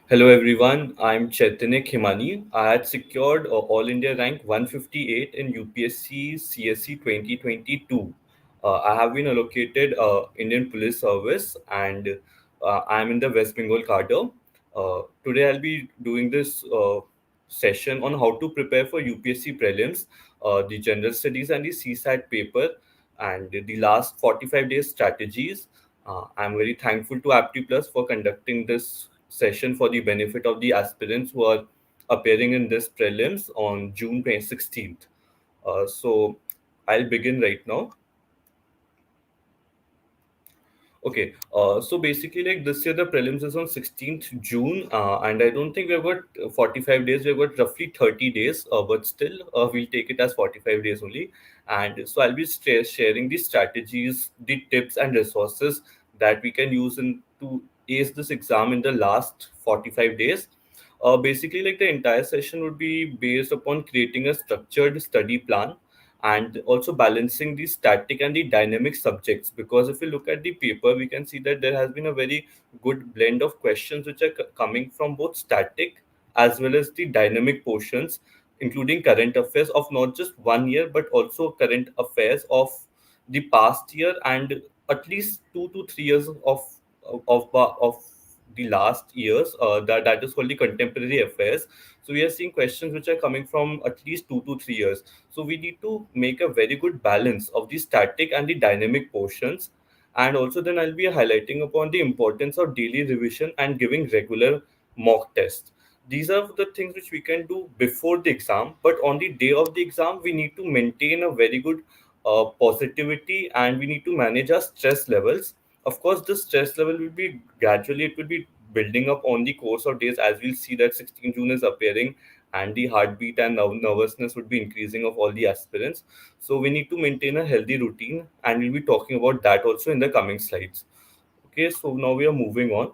Hello everyone, I'm Chaitanya Khemani. I had secured All India rank 158 in UPSC CSE 2022. I have been allocated Indian Police Service and I'm in the West Bengal cadre. Today I'll be doing this session on how to prepare for UPSC prelims, the general studies and the CSAT paper and the last 45 days strategies. I'm very thankful to Apti Plus for conducting this session for the benefit of the aspirants who are appearing in this prelims on June 16th. So I'll begin right now. Okay, so basically, like this year, the prelims is on 16th June, and I don't think we've got 45 days, we've got roughly 30 days, but still, we'll take it as 45 days only. And so I'll be sharing the strategies, the tips, and resources that we can use to ace this exam in the last 45 days. Basically, like the entire session would be based upon creating a structured study plan and also balancing the static and the dynamic subjects, because if you look at the paper we can see that there has been a very good blend of questions which are coming from both static as well as the dynamic portions, including current affairs of not just 1 year but also current affairs of the past year and at least 2 to 3 years of the last years, that is called the contemporary affairs. So we are seeing questions which are coming from at least 2 to 3 years. So we need to make a very good balance of the static and the dynamic portions. And also then I'll be highlighting upon the importance of daily revision and giving regular mock tests. These are the things which we can do before the exam, but on the day of the exam, we need to maintain a very good positivity and we need to manage our stress levels. Of course, the stress level will be gradually, it will be building up on the course of days as we'll see that 16 June is appearing and the heartbeat and nervousness would be increasing of all the aspirants. So we need to maintain a healthy routine and we'll be talking about that also in the coming slides. Okay, so now we are moving on.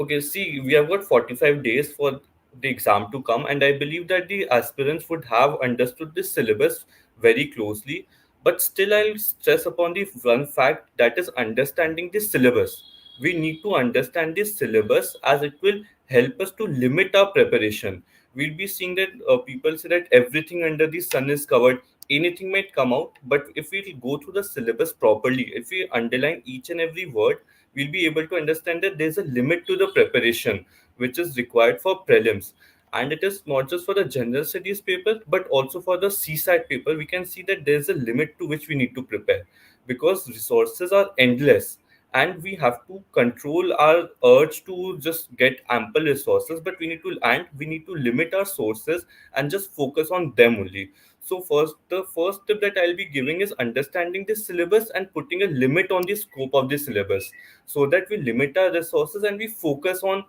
Okay, see, we have got 45 days for the exam to come, and I believe that the aspirants would have understood this syllabus very closely. But still, I'll stress upon the one fact that is understanding the syllabus. We need to understand this syllabus as it will help us to limit our preparation. We'll be seeing that people say that everything under the sun is covered, anything might come out, but if we go through the syllabus properly, if we underline each and every word, we'll be able to understand that there's a limit to the preparation which is required for prelims. And it is not just for the general studies paper but also for the CSAT paper. We can see that there's a limit to which we need to prepare because resources are endless and we have to control our urge to just get ample resources, but we need to limit our sources and just focus on them only. So the first tip that I'll be giving is understanding the syllabus and putting a limit on the scope of the syllabus so that we limit our resources and we focus on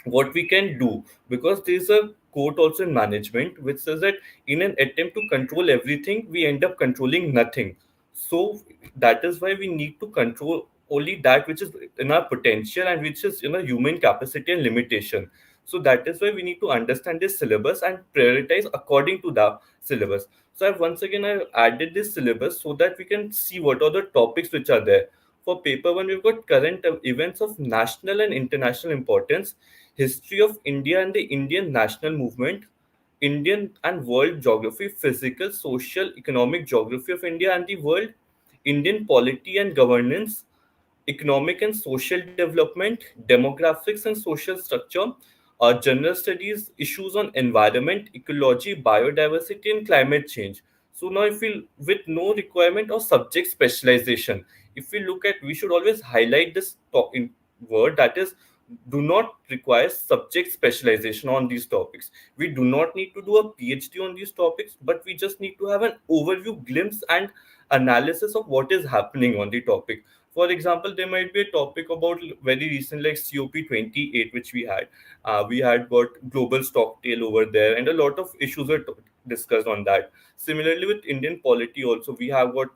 what we can do. Because there's a quote also in management which says that in an attempt to control everything we end up controlling nothing. So that is why we need to control only that which is in our potential and which is in a human capacity and limitation. So that is why we need to understand this syllabus and prioritize according to the syllabus. So I've added this syllabus so that we can see what are the topics which are there. For paper one, we've got current events of national and international importance, history of India and the Indian national movement, Indian and world geography, physical, social, economic geography of India and the world, Indian polity and governance, economic and social development, demographics and social structure, general studies, issues on environment, ecology, biodiversity, and climate change. So now, if we with no requirement of subject specialization, if we look at, we should always highlight this in word that is do not require subject specialization on these topics. We do not need to do a PhD on these topics, but we just need to have an overview glimpse and analysis of what is happening on the topic. For example, there might be a topic about very recent like COP28, which we had. We had got global stocktail over there, and a lot of issues were discussed on that. Similarly, with Indian polity, also we have got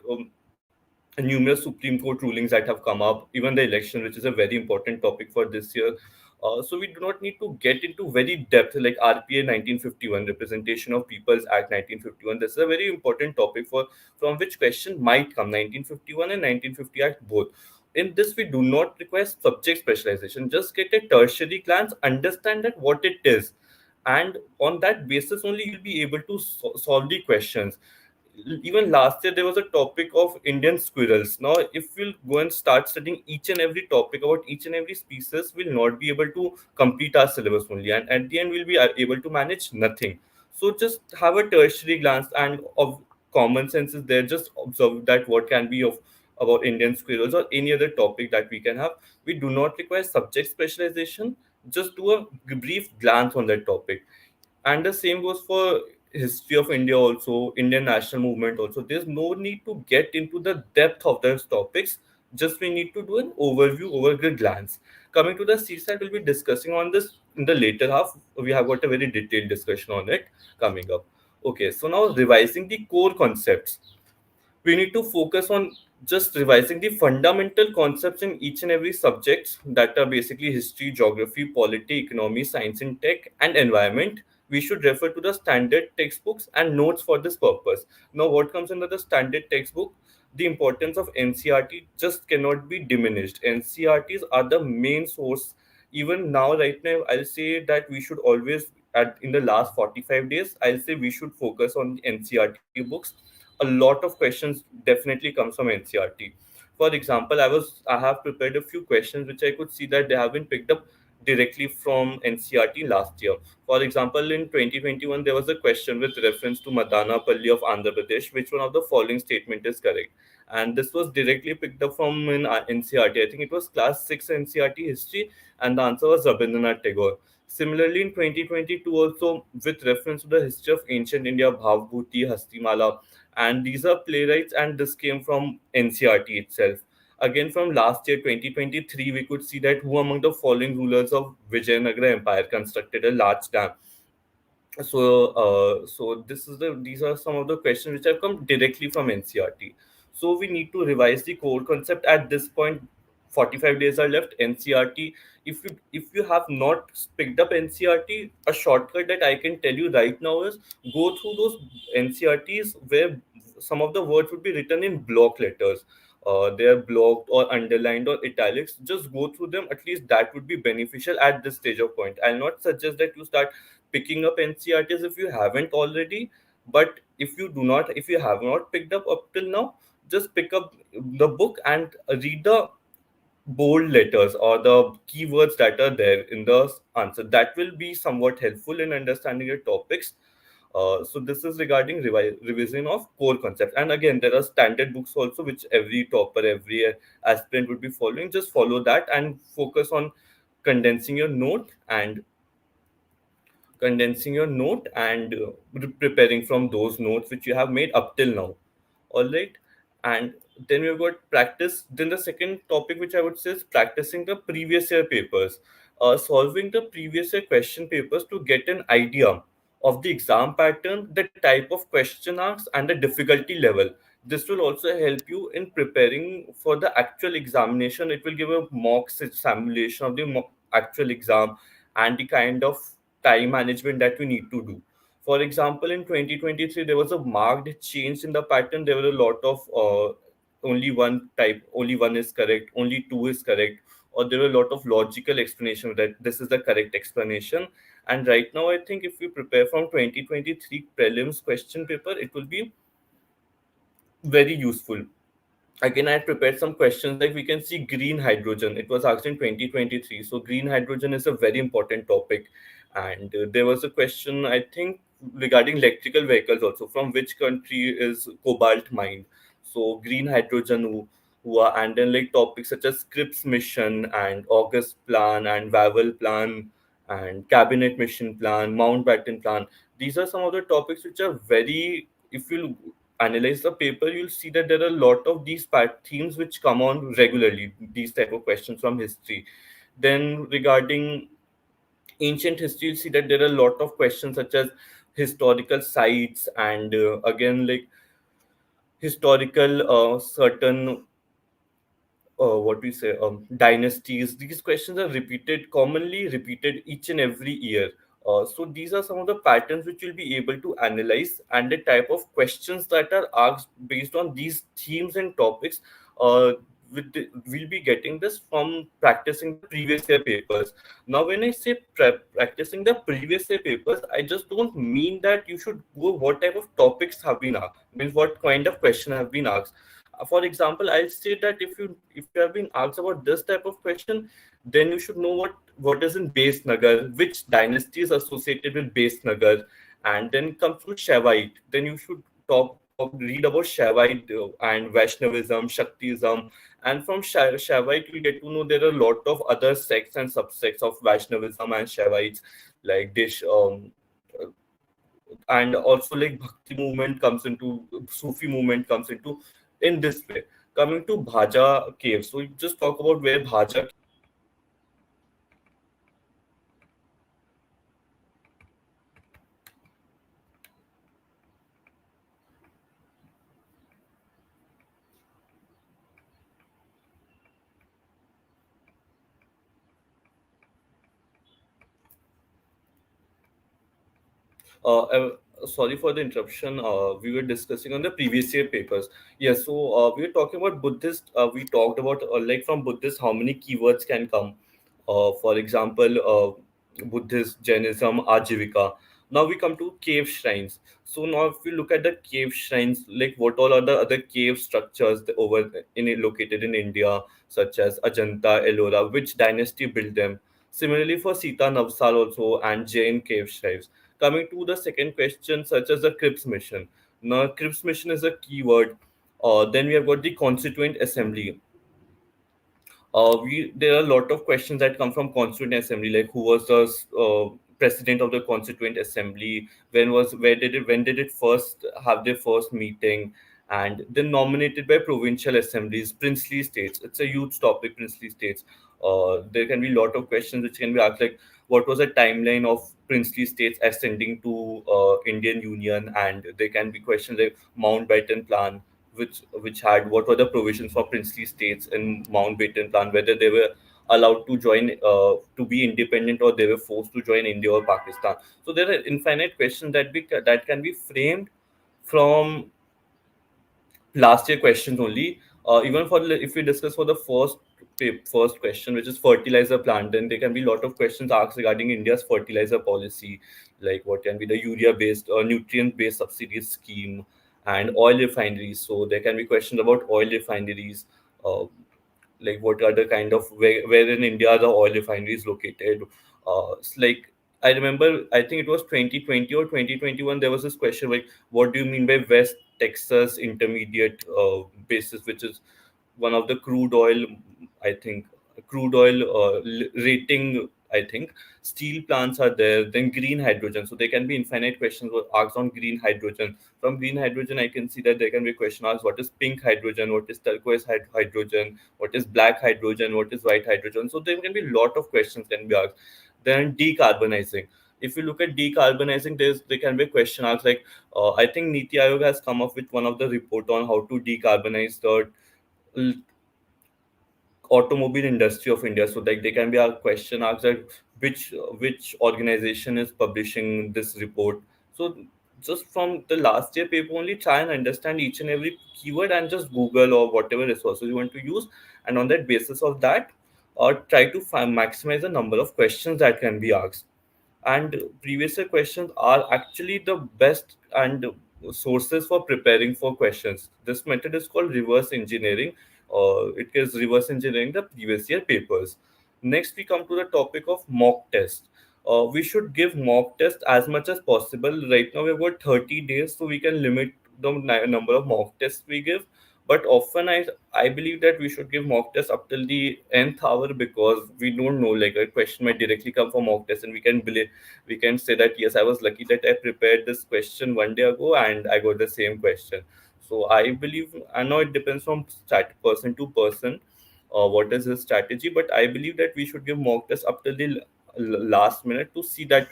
numerous Supreme Court rulings that have come up, even the election, which is a very important topic for this year. So we do not need to get into very depth like RPA 1951, Representation of People's Act 1951. This is a very important topic for from which question might come 1951 and 1950 Act both. in this we do not require subject specialization. Just get a tertiary glance, understand that what it is, and on that basis only you'll be able to solve the questions. Even last year there was a topic of Indian squirrels. Now if we'll go and start studying each and every topic about each and every species, we'll not be able to complete our syllabus only, and at the end we'll be able to manage nothing. So just have a tertiary glance, and of common sense is there. Just observe that what can be of about Indian squirrels or any other topic that we can have. We do not require subject specialization. Just do a brief glance on that topic. And the same goes for history of India also, Indian national movement also. There's no need to get into the depth of those topics. Just we need to do an overview over a glance. Coming to the seaside, we'll be discussing on this in the later half. We have got a very detailed discussion on it coming up. Okay, so now revising the core concepts, we need to focus on just revising the fundamental concepts in each and every subjects that are basically history, geography, polity, economy, science and tech, and environment. We should refer to the standard textbooks and notes for this purpose. Now what comes under the standard textbook, the importance of NCRT just cannot be diminished. NCRTs are the main source. Even now right now I'll say that we should always, at in the last 45 days I'll say we should focus on the NCRT books. A lot of questions definitely comes from NCRT. For example, I have prepared a few questions which I could see that they have been picked up directly from NCRT last year. For example, in 2021, there was a question with reference to Madanapalli of Andhra Pradesh, which one of the following statement is correct? And this was directly picked up from in NCRT. I think it was class 6 NCRT history, and the answer was Rabindranath Tagore. Similarly, in 2022, also with reference to the history of ancient India, Bhavbhuti, Hastimala, and these are playwrights, and this came from NCRT itself. Again, from last year 2023, we could see that who among the following rulers of Vijayanagara Empire constructed a large dam. So these are some of the questions which have come directly from NCRT. So we need to revise the core concept at this point. 45 days are left. NCRT, if you have not picked up NCRT, a shortcut that I can tell you right now is go through those NCRTs where some of the words would be written in block letters. They are blocked or underlined or italics. Just go through them. At least that would be beneficial at this stage of point. I'll not suggest that you start picking up NCRTs if you haven't already. But if you have not picked up till now, just pick up the book and read the bold letters or the keywords that are there in the answer. That will be somewhat helpful in understanding your topics. So this is regarding revision of core concepts. And again, there are standard books also which every topper, every aspirant would be following. Just follow that and focus on condensing your note and condensing your note and preparing from those notes which you have made up till now. All right. And then we've got practice. Then the second topic which I would say is practicing the previous year papers, solving the previous year question papers to get an idea of the exam pattern, the type of question asks, and the difficulty level. This will also help you in preparing for the actual examination. It will give a mock simulation of the actual exam and the kind of time management that we need to do. For example, in 2023, there was a marked change in the pattern. There were a lot of only one type, only one is correct, only two is correct, or there were a lot of logical explanation that this is the correct explanation. And right now, I think if we prepare from 2023 prelims question paper, it will be very useful. Again, I had prepared some questions like we can see green hydrogen. It was asked in 2023. So green hydrogen is a very important topic. And there was a question, I think, regarding electrical vehicles also. From which country is cobalt mined? So green hydrogen, who are, and then like topics such as Scripps mission and August plan and Wavell plan and cabinet mission plan, Mountbatten plan. These are some of the topics which are very, if you analyze the paper, you'll see that there are a lot of these themes which come on regularly, these type of questions from history. Then regarding ancient history, you'll see that there are a lot of questions such as historical sites and again like historical certain what we say dynasties. These questions are repeated, commonly repeated each and every year. So these are some of the patterns which you'll be able to analyze, and the type of questions that are asked based on these themes and topics uh, we'll be getting this from practicing the previous year papers. Now, when I say practicing the previous year papers, I just don't mean that you should go what type of topics have been asked, means what kind of question have been asked. For example, I'll say that if you have been asked about this type of question, then you should know what is in Base Nagar, which dynasty is associated with Base Nagar, and then come through Shaivite. Then you should read about Shaivite and Vaishnavism, Shaktism, and from Shaivite you get to know there are a lot of other sects and subsects of Vaishnavism and Shaivites, like this. And also like Bhakti movement comes into Sufi movement comes into in this way. Coming to Bhaja cave, so you just talk about where Bhaja. Sorry for the interruption. We were discussing on the previous year papers. Yes, so we were talking about Buddhist. We talked about like from Buddhist, how many keywords can come. For example, Buddhist, Jainism, Ajivika. Now we come to cave shrines. So now, if we look at the cave shrines, like what all are the other cave structures over located in India, such as Ajanta, Ellora, which dynasty built them? Similarly, for Sita Navsar also and Jain cave shrines. Coming to the second question, such as the Cripps mission. Now, Cripps mission is a keyword. Then we have got the Constituent Assembly. There are a lot of questions that come from Constituent Assembly, like who was the president of the Constituent Assembly, when did it first have their first meeting, and then nominated by provincial assemblies, princely states. It's a huge topic, princely states. There can be a lot of questions which can be asked, like what was the timeline of princely states ascending to Indian Union, and there can be questions like Mountbatten Plan, which had what were the provisions for princely states in Mountbatten Plan, whether they were allowed to join to be independent or they were forced to join India or Pakistan. So there are infinite questions that can be framed from last year questions only. Even for if we discuss for the first question, which is fertilizer plant, then there can be a lot of questions asked regarding India's fertilizer policy, like what can be the urea based or nutrient based subsidy scheme, and oil refineries. So there can be questions about oil refineries. Uh, like what are the kind of where in India the oil refinery is located. It's like I remember, I think it was 2020 or 2021. There was this question like, what do you mean by West Texas Intermediate basis, which is one of the crude oil, I think, crude oil rating. I think steel plants are there. Then green hydrogen. So there can be infinite questions asked on green hydrogen. From green hydrogen, I can see that there can be a question asked: what is pink hydrogen? What is turquoise hydrogen? What is black hydrogen? What is white hydrogen? So there can be a lot of questions can be asked. Then decarbonizing. If you look at decarbonizing, there can be a question asked like, I think Niti Aayog has come up with one of the report on how to decarbonize the automobile industry of India. So like there can be a question asked that which organization is publishing this report. So just from the last year paper only, try and understand each and every keyword and just Google or whatever resources you want to use, and on that basis of that, or try to maximize the number of questions that can be asked. And previous year questions are actually the best and sources for preparing for questions. This method is called reverse engineering. It is reverse engineering the previous year papers. Next, we come to the topic of mock test. We should give mock test as much as possible. Right now, we've got 30 days, so we can limit the number of mock tests we give. But often, I believe that we should give mock tests up till the nth hour, because we don't know, like a question might directly come from mock test, and we can say that yes, I was lucky that I prepared this question one day ago and I got the same question. So I believe, I know it depends from person to person, what is his strategy, but I believe that we should give mock tests up till the last minute to see that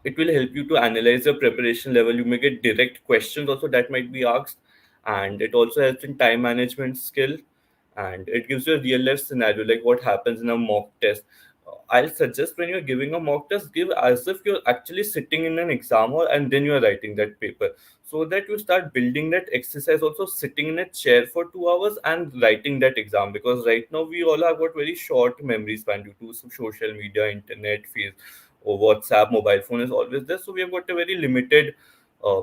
it will help you to analyze your preparation level. You may get direct questions also that might be asked, and it also helps in time management skill, and it gives you a real life scenario like what happens in a mock test. I'll suggest when you're giving a mock test, give as if you're actually sitting in an exam hall and then you're writing that paper, so that you start building that exercise also sitting in a chair for 2 hours and writing that exam. Because right now we all have got very short memory span due to social media, internet, face, or WhatsApp, mobile phone is always there. So we have got a very limited uh,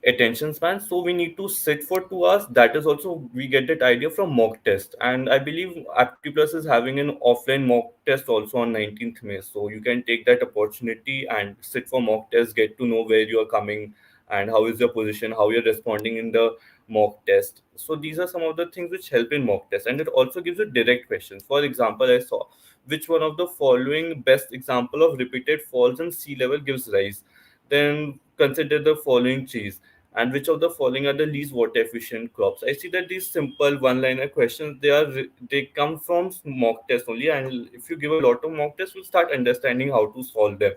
attention span, so we need to sit for 2 hours. That is also we get that idea from mock test. And I believe aptplus is having an offline mock test also on 19th May, so you can take that opportunity and sit for mock test, get to know where you are coming and how is your position, how you're responding in the mock test. So these are some of the things which help in mock test. And it also gives you direct questions. For example, I saw, which one of the following best example of repeated falls in sea level gives rise, then consider the following trees, and which of the following are the least water efficient crops. I see that these simple one liner questions, they come from mock test only, and if you give a lot of mock tests, you'll start understanding how to solve them.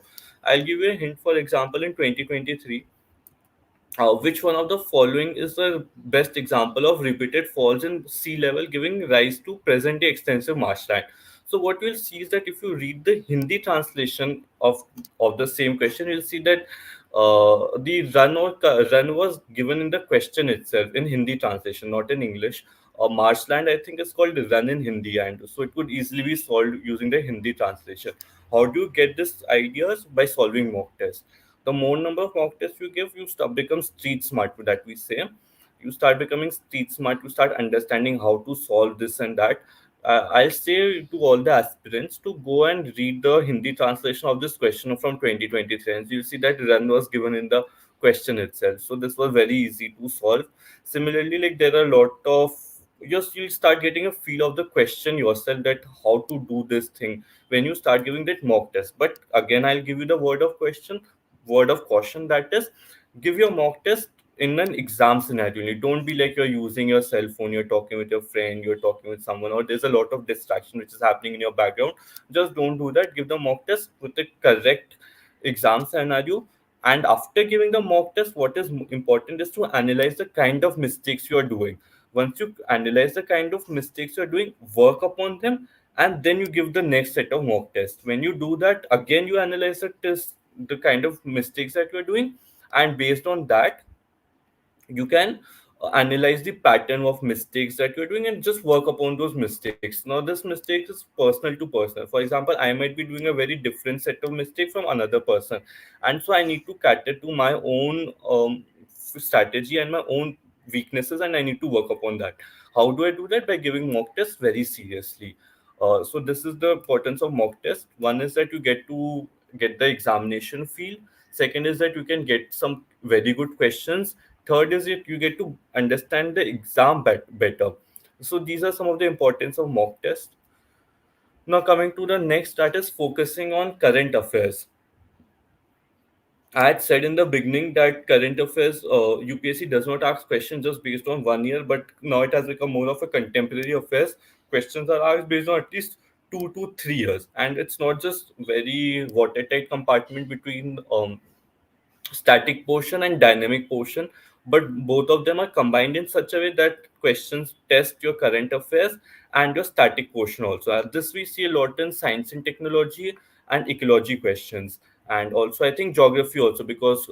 I'll give you a hint. For example, in 2023, which one of the following is the best example of repeated falls in sea level giving rise to present day extensive marshland? So what we'll see is that if you read the Hindi translation of the same question, you'll see that the run was given in the question itself in Hindi translation, not in English. Marshland, I think, is called run in Hindi, and so it could easily be solved using the Hindi translation. How do you get this ideas? By solving mock tests. The more number of mock tests you give, you start become street smart, that we say. You start becoming street smart, you start understanding how to solve this and that. I'll say to all the aspirants to go and read the Hindi translation of this question from 2023, and you'll see that run was given in the question itself. So this was very easy to solve. Similarly, like there are a lot of, just you'll start getting a feel of the question yourself, that how to do this thing when you start giving that mock test. But again, I'll give you the word of caution, that is, give your mock test in an exam scenario. You don't be like you're using your cell phone, you're talking with your friend, you're talking with someone, or there's a lot of distraction which is happening in your background. Just don't do that. Give the mock test with the correct exam scenario. And after giving the mock test, what is important is to analyze the kind of mistakes you are doing. Once you analyze the kind of mistakes you're doing, work upon them, and then you give the next set of mock tests. When you do that, again you analyze the test, the kind of mistakes that you're doing, and based on that you can analyze the pattern of mistakes that you're doing and just work upon those mistakes. Now this mistake is personal to personal. For example, I might be doing a very different set of mistake from another person, and so I need to cater to my own strategy and my own weaknesses, and I need to work upon that. How do I do that? By giving mock tests very seriously. So this is the importance of mock test. One is that you get the examination feel. Second is that you can get some very good questions. Third is that you get to understand the exam better. So these are some of the importance of mock test. Now coming to the next, that is focusing on current affairs. I had said in the beginning that current affairs, UPSC does not ask questions just based on 1 year, but now it has become more of a contemporary affairs. Questions are asked based on at least 2 to 3 years, and it's not just very watertight compartment between static portion and dynamic portion, but both of them are combined in such a way that questions test your current affairs and your static portion also. This we see a lot in science and technology and ecology questions, and also I think geography also, because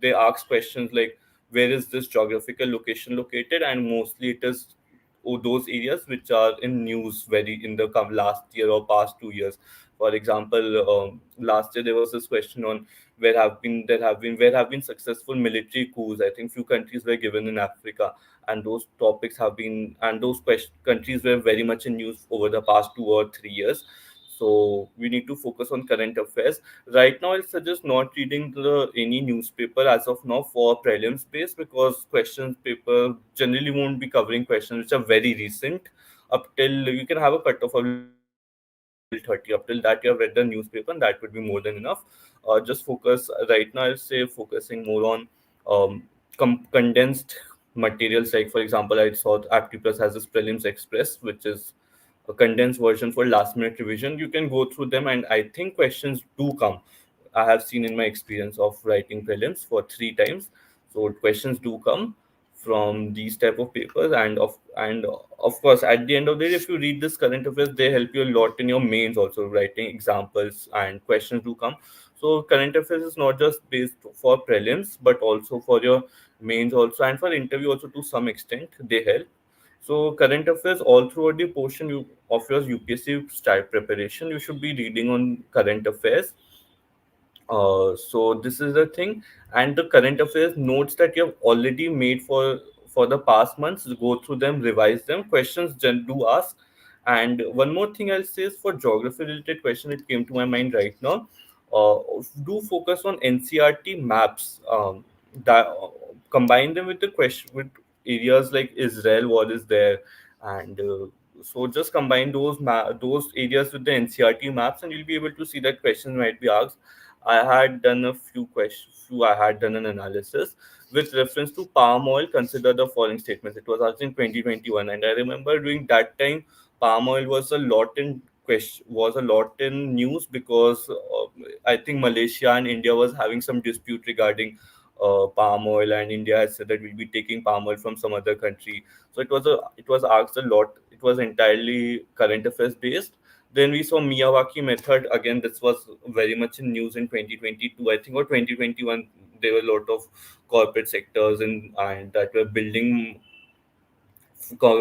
they ask questions like where is this geographical location located, and mostly it is those areas which are in news very in the last year or past 2 years. For example, last year there was this question on where have been successful military coups. I think few countries were given in Africa, and those topics have been, and those countries were very much in news over the past 2 or 3 years. So we need to focus on current affairs. Right now, I suggest not reading any newspaper as of now for prelims base, because questions paper generally won't be covering questions which are very recent. Up till you can have a cutoff of level 30. Up till that, you have read the newspaper, and that would be more than enough. Just focus right now. I'll say focusing more on condensed materials. Like for example, I saw Apti Plus has this Prelims Express, which is a condensed version for last minute revision. You can go through them, and I think questions do come. I have seen in my experience of writing prelims for 3 times, so questions do come from these type of papers. And of course, at the end of the day, if you read this current affairs, they help you a lot in your mains also, writing examples and questions do come. So current affairs is not just based for prelims, but also for your mains also, and for interview also to some extent they help. So current affairs all throughout the portion of your UPSC start preparation, you should be reading on current affairs. So this is the thing, and the current affairs notes that you have already made for the past months. Go through them, revise them. Questions do ask. And one more thing I'll say is for geography related question, it came to my mind right now. Uh, do focus on NCRT maps. That combine them with the question with areas like Israel, what is there, and so just combine those areas with the NCRT maps, and you'll be able to see that questions might be asked. I had done a few questions. I had done an analysis with reference to palm oil. Consider the following statements. It was asked in 2021, and I remember during that time, palm oil was a lot in news because I think Malaysia and India was having some dispute regarding palm oil, and India has said that we'll be taking palm oil from some other country. So it was asked a lot. It was entirely current affairs based. Then we saw Miyawaki method. Again, this was very much in news in 2022. I think or 2021, there were a lot of corporate sectors and that were building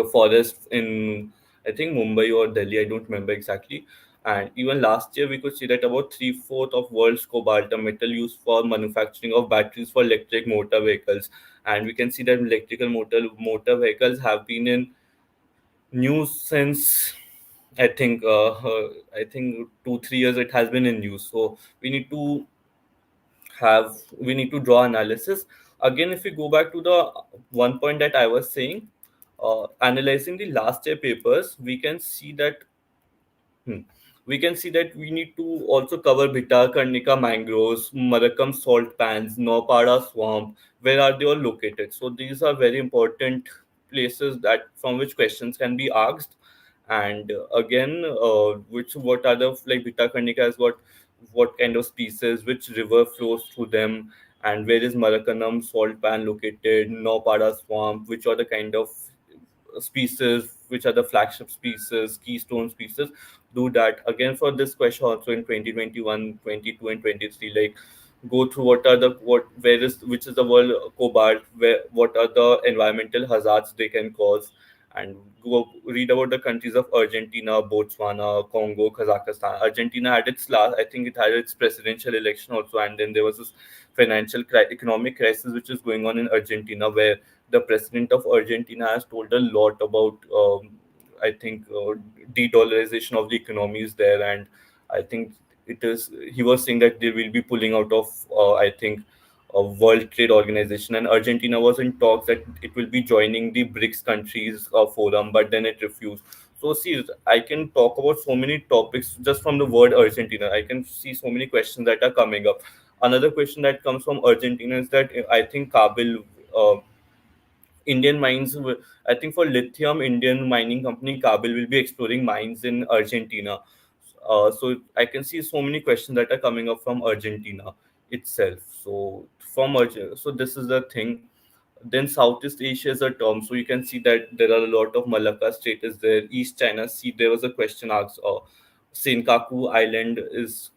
forests in, I think, Mumbai or Delhi. I don't remember exactly. And even last year, we could see that about three-fourth of world's cobalt metal used for manufacturing of batteries for electric motor vehicles. And we can see that electrical motor vehicles have been in news since I think 2 3 years it has been in news. So we need to draw analysis. Again, if we go back to the one point that I was saying, analyzing the last year papers, Hmm. we can see that we need to also cover Bhitarkarnika mangroves, Marakam salt pans, Nopada swamp. Where are they all located? So these are very important places that from which questions can be asked. And again, which what are the like Bhitarkarnika has got what kind of species, which river flows through them, and where is Marakanam salt pan located, Nopada swamp, which are the kind of species, which are the flagship species, keystone species. Do that again for this question also in 2021, 22, and 23. Like go through what are the what where is which is the world cobalt, where what are the environmental hazards they can cause, and go read about the countries of Argentina, Botswana, Congo, Kazakhstan. Argentina had its last, I think it had its presidential election also, and then there was this economic crisis which is going on in Argentina, where the president of Argentina has told a lot about, I think, de-dollarization of the economies there, and I think it is. He was saying that they will be pulling out of, I think, a World Trade Organization, and Argentina was in talks that it will be joining the BRICS countries forum, but then it refused. So see, I can talk about so many topics just from the word Argentina. I can see so many questions that are coming up. Another question that comes from Argentina is that I think Kabil. Indian mines, I think for lithium, Indian mining company Kabil will be exploring mines in Argentina. So I can see so many questions that are coming up from Argentina itself. So this is the thing. Then Southeast Asia is a term, so you can see that there are a lot of Malacca Strait is there. East China Sea. There was a question asked. Senkaku Island is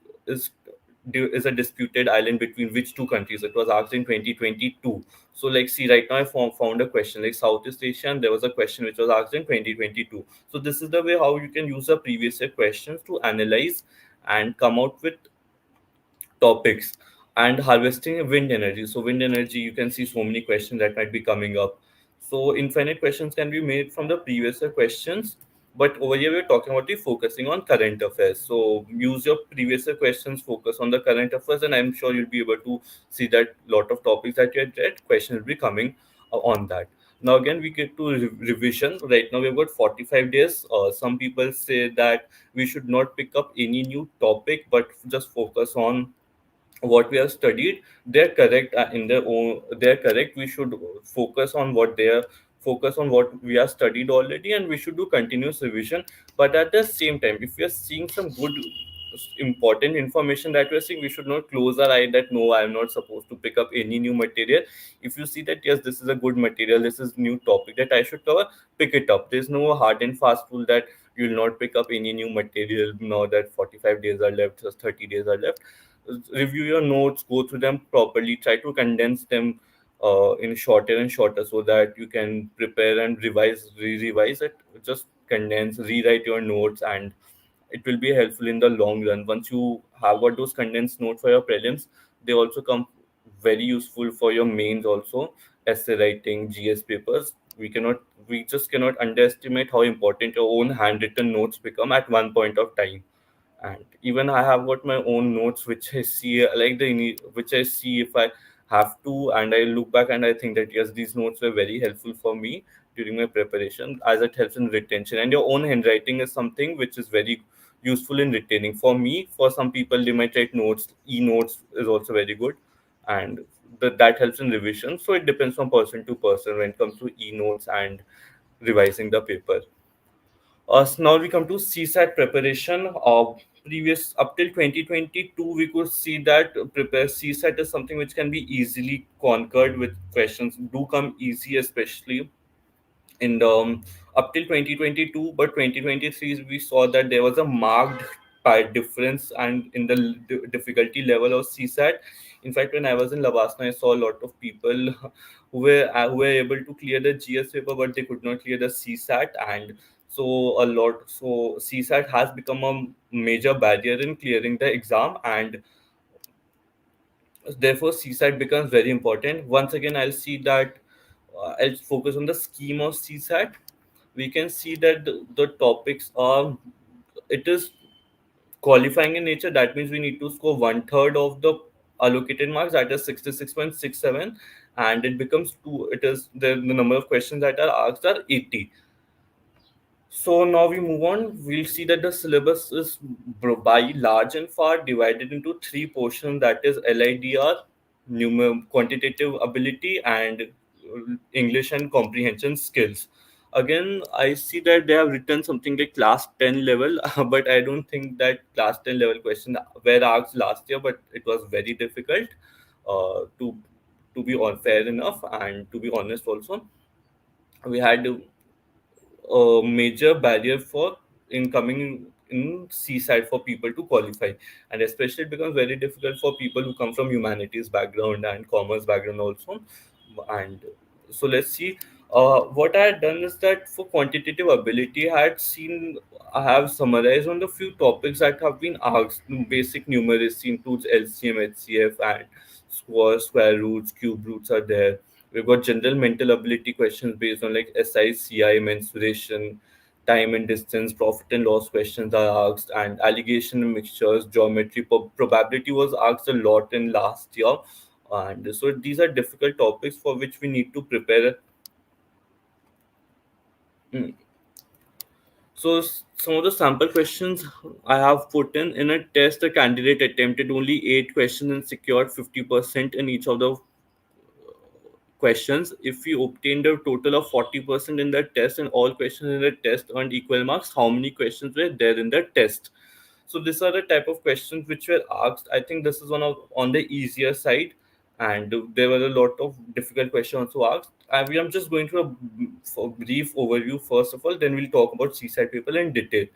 is a disputed island between which two countries? It was asked in 2022. So, like, see, right now I found a question like Southeast Asia, and there was a question which was asked in 2022. So, this is the way how you can use the previous year questions to analyze and come out with topics. And harvesting wind energy. So wind energy, you can see so many questions that might be coming up. So infinite questions can be made from the previous year questions, but over here we're talking about the focusing on current affairs. So use your previous year questions, focus on the current affairs, and I'm sure you'll be able to see that lot of topics that you had read, questions will be coming on that. Now again, we get to revision. Right now we've got 45 days. Some people say that we should not pick up any new topic, but just focus on what we have studied. They're correct in their own. They're correct. We should focus on what they are, focus on what we have studied already, and we should do continuous revision. But at the same time, if we are seeing some good important information that we're seeing, we should not close our eye that no, I'm not supposed to pick up any new material. If you see that yes, this is a good material, this is new topic that I should cover, pick it up. There's no hard and fast rule that you'll not pick up any new material now that 45 days are left, just 30 days are left. Review your notes, go through them properly, try to condense them in shorter and shorter so that you can prepare and revise it. Just condense, rewrite your notes, and it will be helpful in the long run. Once you have got those condensed notes for your prelims, they also come very useful for your mains also, essay writing, GS papers. We just cannot underestimate how important your own handwritten notes become at one point of time. And even I have got my own notes which I see which I see if I have to, and I look back and I think that yes, these notes were very helpful for me during my preparation, as it helps in retention. And your own handwriting is something which is very useful in retaining. For me, for some people they might write notes, e-notes is also very good, and that helps in revision. So it depends from person to person when it comes to e-notes and revising the paper. So now we come to CSAT preparation. Previous up till 2022, we could see that prepare CSAT is something which can be easily conquered with questions. Do come easy, especially in the up till 2022, but 2023 we saw that there was a marked difference and in the difficulty level of CSAT. In fact, when I was in Lavasna, I saw a lot of people who were able to clear the GS paper, but they could not clear the CSAT. And so CSAT has become a major barrier in clearing the exam, and therefore CSAT becomes very important. Once again, I'll see that I'll focus on the scheme of CSAT. We can see that the topics are, it is qualifying in nature. That means we need to score one third of the allocated marks, that is 66.67, and it becomes two. It is the number of questions that are asked are 80. So now we move on. We'll see that the syllabus is by large and far divided into three portions. That is LIDR, quantitative ability, and English and comprehension skills. Again, I see that they have written something like class 10 level, but I don't think that class 10 level questions were asked last year. But it was very difficult to be fair enough and to be honest. Also, we had a major barrier for incoming in seaside for people to qualify, and especially it becomes very difficult for people who come from humanities background and commerce background also. And so let's see, what I had done is that for quantitative ability I have summarized on the few topics that have been asked. Basic numeracy includes LCM, HCF, and square roots, cube roots are there. We've got general mental ability questions based on like SI, CI, mensuration, time and distance, profit and loss questions are asked, and allegation and mixtures, geometry, probability was asked a lot in last year. And so these are difficult topics for which we need to prepare. Mm. So some of the sample questions I have put in a test, the candidate attempted only 8 questions and secured 50% in each of the questions. If we obtained a total of 40% in the test and all questions in the test earned equal marks, how many questions were there in the test? So these are the type of questions which were asked. I think this is on the easier side, and there were a lot of difficult questions also asked. I'm just going through a brief overview first of all, then we'll talk about seaside people in detail.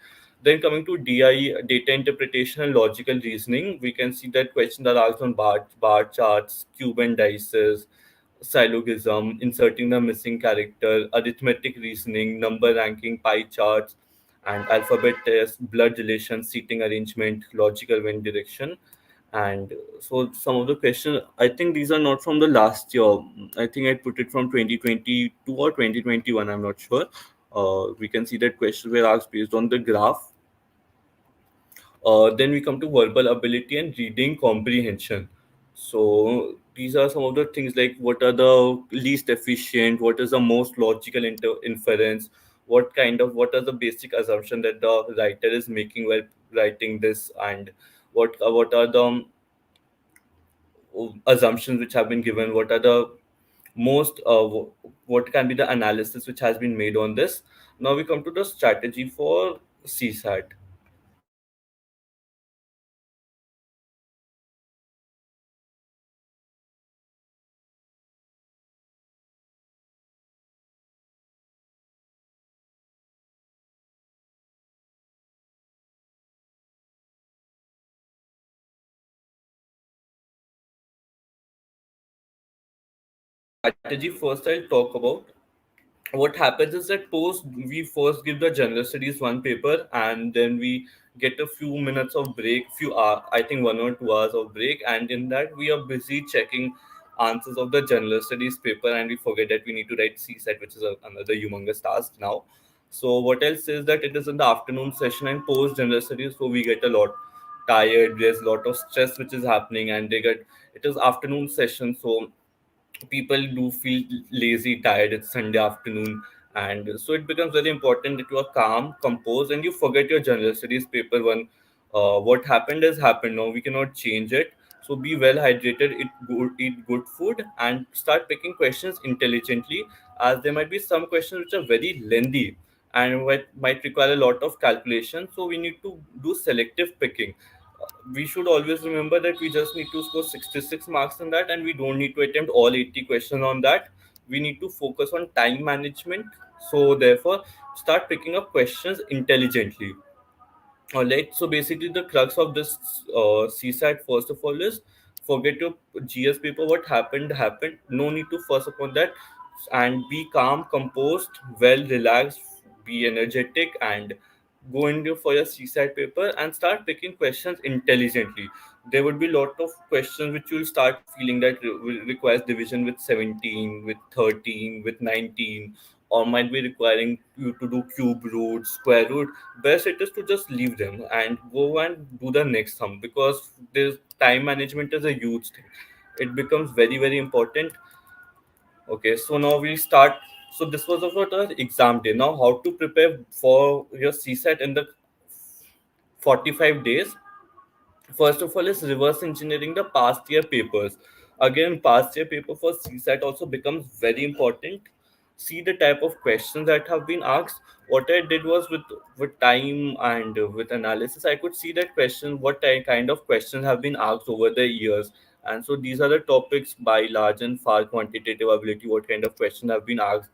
Then coming to DIE, data interpretation and logical reasoning, we can see that questions are asked on bar charts, cube and dices, syllogism, inserting the missing character, arithmetic reasoning, number ranking, pie charts, and alphabet test, blood relation, seating arrangement, logical wind direction. And so some of the questions, I think these are not from the last year. I think I put it from 2022 or 2021, I'm not sure. We can see that questions were asked based on the graph. Then we come to verbal ability and reading comprehension. So these are some of the things like what are the least efficient, what is the most logical inference, what are the basic assumption that the writer is making while writing this, and what are the assumptions which have been given, what are the most what can be the analysis which has been made on this. Now we come to the strategy for CSAT. strategy first I'll talk about. What happens is that post we first give the general studies one paper, and then we get a few minutes of break, few hour, I think 1 or 2 hours of break, and in that we are busy checking answers of the general studies paper, and we forget that we need to write CSAT, which is another humongous task now. So what else is that it is in the afternoon session and post general studies, so we get a lot tired, there's a lot of stress which is happening, and they get, it is afternoon session, so people do feel lazy, tired. It's Sunday afternoon, and so it becomes very important that you are calm, composed, and you forget your general studies paper one. What happened has happened. Now we cannot change it. So be well hydrated, eat good food, and start picking questions intelligently. As there might be some questions which are very lengthy and might require a lot of calculation. So we need to do selective picking. We should always remember that we just need to score 66 marks in that, and we don't need to attempt all 80 questions on that. We need to focus on time management. So therefore start picking up questions intelligently. All right, so basically the crux of this CSAT first of all is forget your GS paper. What happened happened. No need to fuss upon that, and be calm, composed, well relaxed, be energetic, and go into for your CSAT paper and start picking questions intelligently. There would be a lot of questions which you'll start feeling that requires division with 17, with 13, with 19, or might be requiring you to do cube root, square root. Best it is to just leave them and go and do the next sum, because this time management is a huge thing. It becomes very very important. Okay, so now we start. So this was about our exam day. Now how to prepare for your CSAT in the 45 days. First of all is reverse engineering the past year papers. Again, past year paper for CSAT also becomes very important. See the type of questions that have been asked. What I did was with time and with analysis, I could see that question, what kind of questions have been asked over the years. And so these are the topics by large and far: quantitative ability, what kind of questions have been asked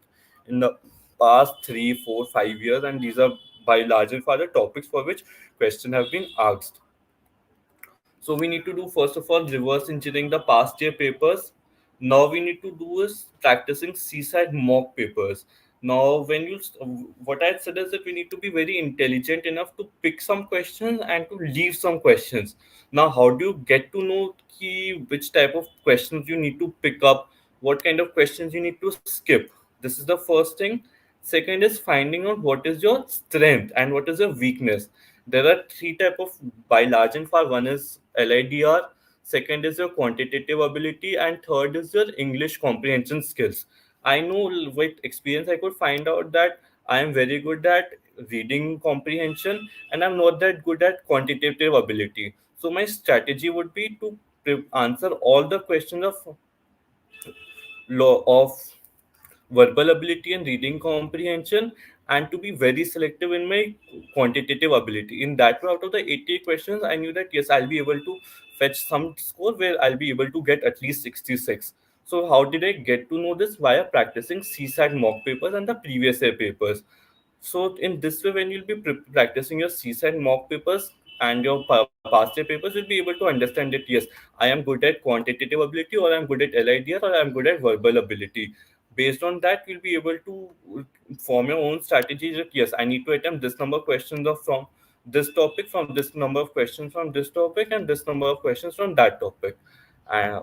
in the past 3, 4, 5 years, and these are by large and far the topics for which questions have been asked. So we need to do first of all reverse engineering the past year papers. Now we need to do is practicing CSAT mock papers. Now when what I said is that we need to be very intelligent enough to pick some questions and to leave some questions. Now how do you get to know which type of questions you need to pick up, what kind of questions you need to skip? This is the first thing. Second is finding out what is your strength and what is your weakness. There are three type of by large and far. One is LIDR, second is your quantitative ability, and third is your English comprehension skills. I know with experience I could find out that I am very good at reading comprehension and I'm not that good at quantitative ability. So my strategy would be to answer all the questions of law of verbal ability and reading comprehension, and to be very selective in my quantitative ability. In that way, out of the 80 questions, I knew that yes, I'll be able to fetch some score where I'll be able to get at least 66. So how did I get to know this? Via practicing CSAT mock papers and the previous year papers. So in this way, when you'll be practicing your CSAT mock papers and your past year papers, you'll be able to understand that yes, I am good at quantitative ability, or I'm good at LIDR, or I'm good at verbal ability. Based on that, you'll be able to form your own strategy that yes, I need to attempt this number of questions from this topic, from this number of questions from this topic, and this number of questions from that topic. Uh,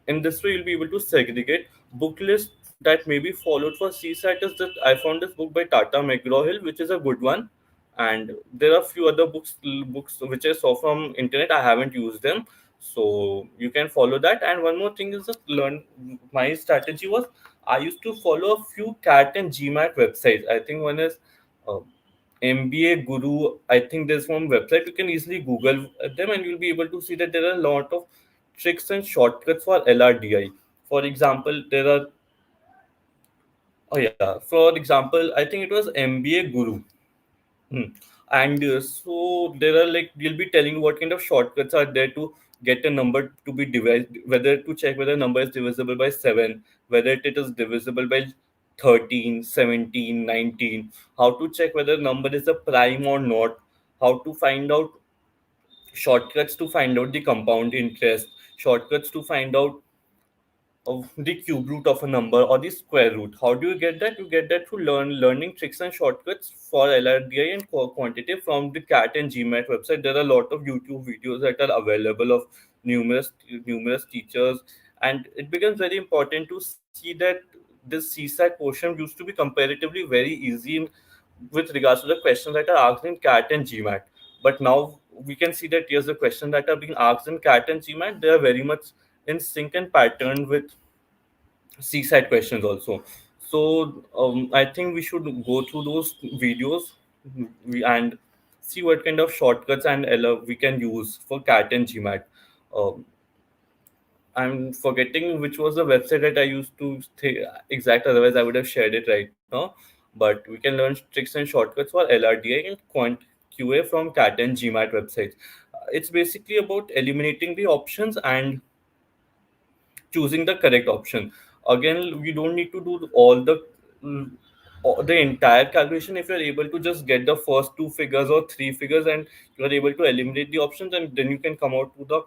in this way, you'll be able to segregate. Book list that may be followed for CSAT is that I found this book by Tata McGraw-Hill, which is a good one, and there are few other books which I saw from internet. I haven't used them, so you can follow that. And one more thing is just learn. My strategy was I used to follow a few CAT and GMAT websites. I think one is uh, MBA Guru. I think there's one website you can easily Google them, and you'll be able to see that there are a lot of tricks and shortcuts for LRDI. For example, there are, oh yeah, for example, I think it was MBA Guru. Hmm. And so there are like you'll be telling you what kind of shortcuts are there to get a number to be divided, whether to check whether a number is divisible by 7, whether it is divisible by 13, 17, 19, how to check whether a number is a prime or not, how to find out shortcuts to find out the compound interest, shortcuts to find out of the cube root of a number or the square root. How do you get that? You get that through learning tricks and shortcuts for LRDI and quantitative from the CAT and GMAT website. There are a lot of YouTube videos that are available of numerous teachers, and it becomes very important to see that this CSAT portion used to be comparatively very easy with regards to the questions that are asked in CAT and GMAT. But now we can see that yes, the questions that are being asked in CAT and GMAT, they are very much in sync and pattern with seaside questions also. So I think we should go through those videos and see what kind of shortcuts and we can use for CAT and GMAT. Um, I'm forgetting which was the website that I used to exact. Otherwise, I would have shared it right now. But we can learn tricks and shortcuts for LRDI and Quant QA from CAT and GMAT websites. It's basically about eliminating the options and choosing the correct option. Again, we don't need to do mm, all the entire calculation. If you're able to just get the first two figures or three figures and you are able to eliminate the options, and then you can come out to the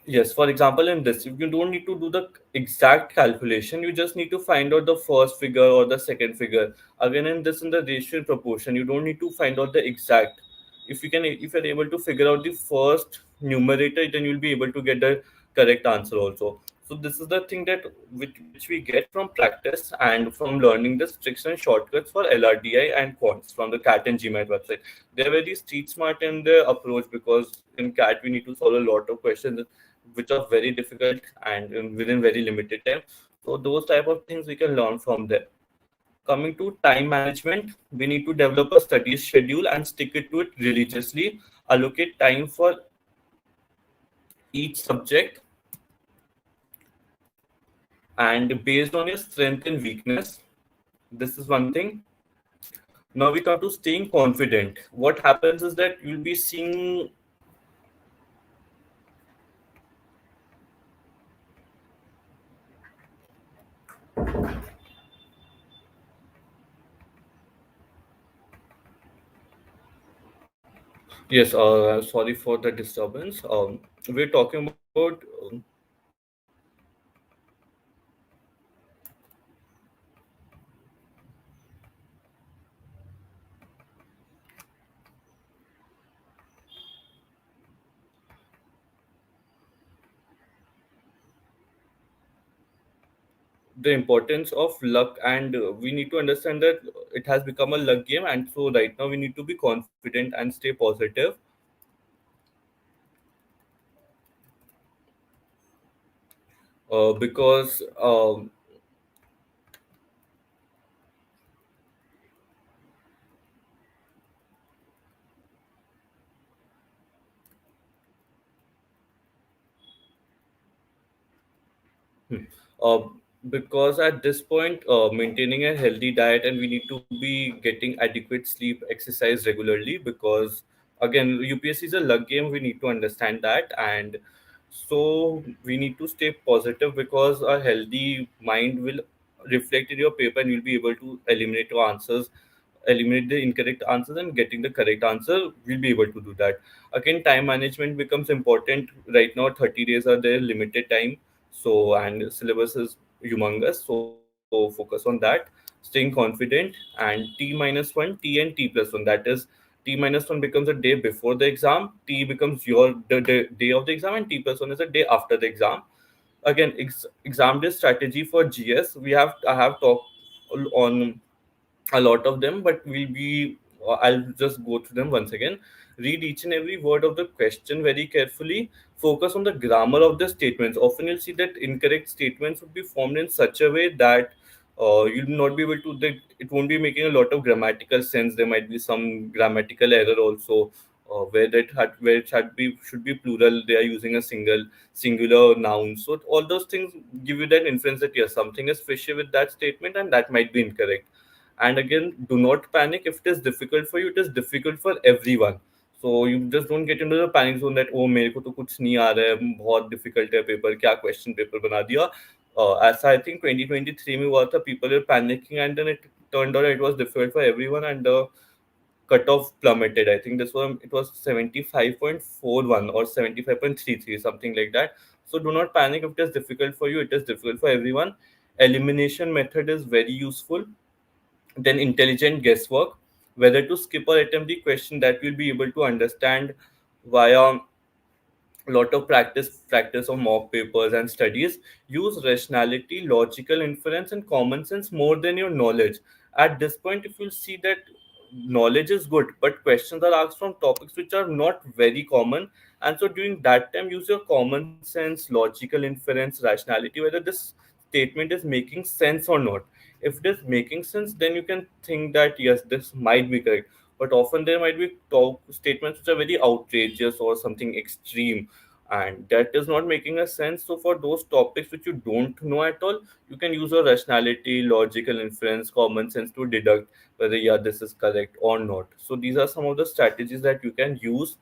yes. For example, in this, you don't need to do the exact calculation. You just need to find out the first figure or the second figure. Again, in this, in the ratio and proportion, you don't need to find out the exact. If you're able to figure out the first numerator, then you'll be able to get the correct answer also. So this is the thing that which we get from practice and from learning the tricks and shortcuts for LRDI and quants from the CAT and GMAT website. They're very street smart in their approach because in CAT we need to solve a lot of questions which are very difficult and within very limited time. So those type of things we can learn from there. Coming to time management, we need to develop a study schedule and stick it to it religiously. Allocate time for each subject and based on your strength and weakness. This is one thing. Now we come to staying confident. What happens is that you'll be seeing yes, sorry for the disturbance. We're talking about the importance of luck, and we need to understand that it has become a luck game, and so right now we need to be confident and stay positive because Hmm. Uh, because at this point, maintaining a healthy diet and we need to be getting adequate sleep, exercise regularly. Because again, UPSC is a luck game. We need to understand that, and so we need to stay positive because a healthy mind will reflect in your paper, and you'll be able to eliminate the incorrect answers and getting the correct answer. We'll be able to do that. Again, time management becomes important right now. 30 days are there, limited time, so and syllabus is humongous, so focus on that. Staying confident, and T-1 T and T+1, that is T-1 becomes a day before the exam, T becomes the day of the exam, and T+1 is a day after the exam. Again, exam day strategy for GS, I have talked on a lot of them, but I'll just go through them once again. Read each and every word of the question very carefully. Focus on the grammar of the statements. Often you'll see that incorrect statements would be formed in such a way that you'll not be able to. It won't be making a lot of grammatical sense. There might be some grammatical error also. Where it had be should be plural, they are using a singular noun. So all those things give you that inference that yes, something is fishy with that statement, and that might be incorrect. And again, do not panic. If it is difficult for you, it is difficult for everyone. So you just don't get into the panic zone that oh मेरे को तो कुछ नहीं आ रहा है, बहुत difficult है paper, क्या question paper बना दिया. As I think 2023 में हुआ था, people were panicking, and then it turned out it was difficult for everyone, and the cutoff plummeted. I think this one it was 75.41 or 75.33, something like that. So do not panic if it is difficult for you. It is difficult for everyone. Elimination method is very useful. Then intelligent guesswork, whether to skip or attempt the question, that will be able to understand via lot of practice of mock papers and studies. Use rationality, logical inference, and common sense more than your knowledge. At this point, if you see that knowledge is good, but questions are asked from topics which are not very common, and so during that time use your common sense, logical inference, rationality, whether this statement is making sense or not. If it is making sense, then you can think that yes, this might be correct. But often there might be statements which are very outrageous or something extreme, and that is not making a sense. So for those topics which you don't know at all, you can use your rationality, logical inference, common sense to deduct whether yeah, this is correct or not. So these are some of the strategies that you can use.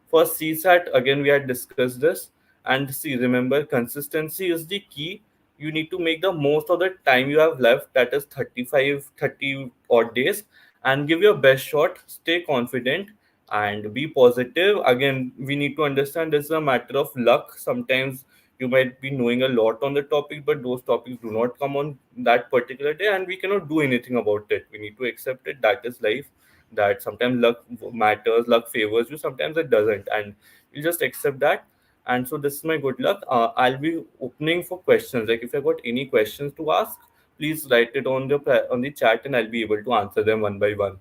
For CSAT, again, we had discussed this. And see, remember, consistency is the key. You need to make the most of the time you have left, that is 35, 30 odd days, and give your best shot. Stay confident and be positive. Again, we need to understand this is a matter of luck. Sometimes you might be knowing a lot on the topic, but those topics do not come on that particular day, and we cannot do anything about it. We need to accept it. That is life, that sometimes luck matters, luck favors you, sometimes it doesn't, and you just accept that. And so this is my good luck. I'll be opening for questions. Like if you've got any questions to ask, please write it on the on the chat, and I'll be able to answer them one by one.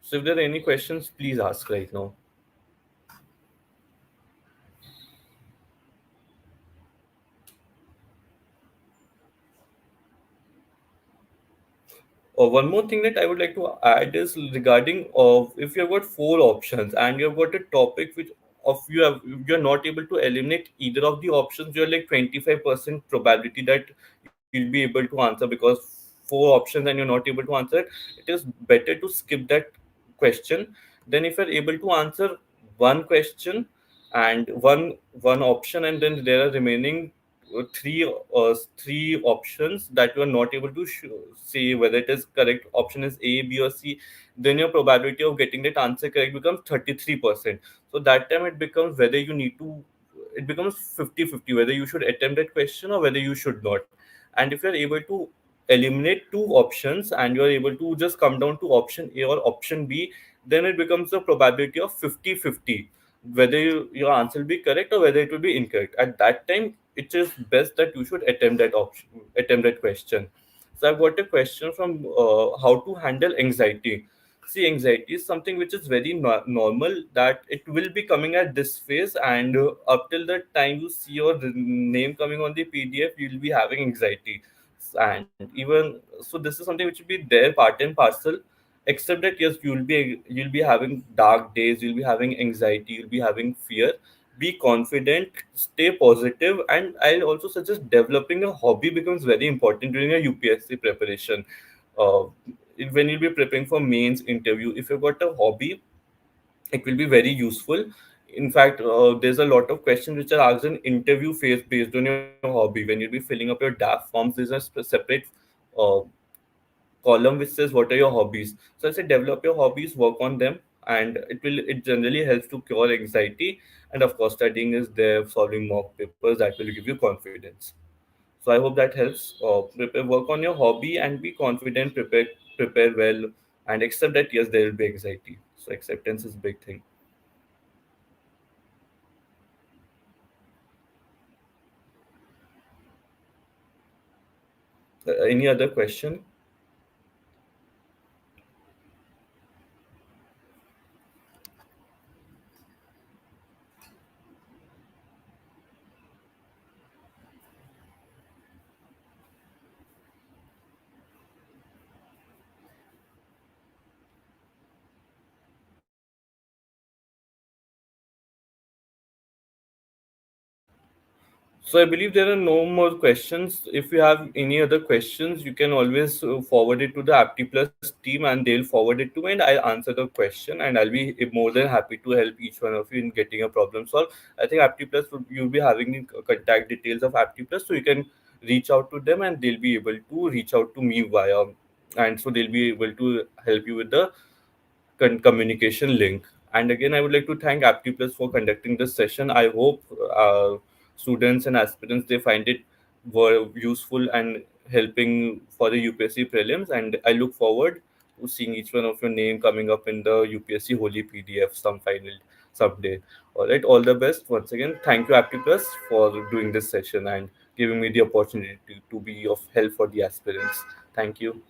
So if there are any questions, please ask right now. One more thing that I would like to add is regarding of if you've got four options and you've got a topic which of you're not able to eliminate either of the options, you're like 25% probability that you'll be able to answer, because four options and you're not able to answer it. It is better to skip that question. Then if you're able to answer one question and one option, and then there are remaining three options that you are not able to say whether it is correct, option is A, B, or C, then your probability of getting that answer correct becomes 33%. So that time it becomes whether you need to, it becomes 50-50 whether you should attempt that question or whether you should not. And if you're able to eliminate two options and you're able to just come down to option A or option B, then it becomes a probability of 50-50 whether your answer will be correct or whether it will be incorrect. At that time, it is best that you should attempt that option, attempt that question. So I've got a question from how to handle anxiety. See, anxiety is something which is very normal, that it will be coming at this phase, and up till the time you see your name coming on the PDF, you'll be having anxiety. And even so, this is something which will be there part and parcel, except that yes, you'll be having dark days, you'll be having anxiety, you'll be having fear. Be confident, stay positive, and I'll also suggest developing a hobby becomes very important during a UPSC preparation. uh, when you'll be preparing for mains interview, if you've got a hobby, it will be very useful. In fact, there's a lot of questions which are asked in interview phase based on your hobby. When you'll be filling up your DAF forms, there's a separate uh, column which says what are your hobbies. So I say develop your hobbies, work on them, and it generally helps to cure anxiety. And of course, studying is there, solving mock papers, that will give you confidence. So I hope that helps. Work on your hobby and be confident, prepare well, and accept that yes, there will be anxiety. So acceptance is a big thing. Any other question? So I believe there are no more questions. If you have any other questions, you can always forward it to the Apti Plus team, and they'll forward it to me, and I'll answer the question, and I'll be more than happy to help each one of you in getting a problem solved. I think Apti Plus you'll be having the contact details of Apti Plus, so you can reach out to them, and they'll be able to reach out to me via, and so they'll be able to help you with the communication link. And again, I would like to thank AptPlus for conducting this session. I hope students and aspirants they find it were useful and helping for the UPSC prelims. And I look forward to seeing each one of your name coming up in the UPSC Holy PDF someday. All right, all the best once again. Thank you, AptPlus, for doing this session and giving me the opportunity to be of help for the aspirants. Thank you.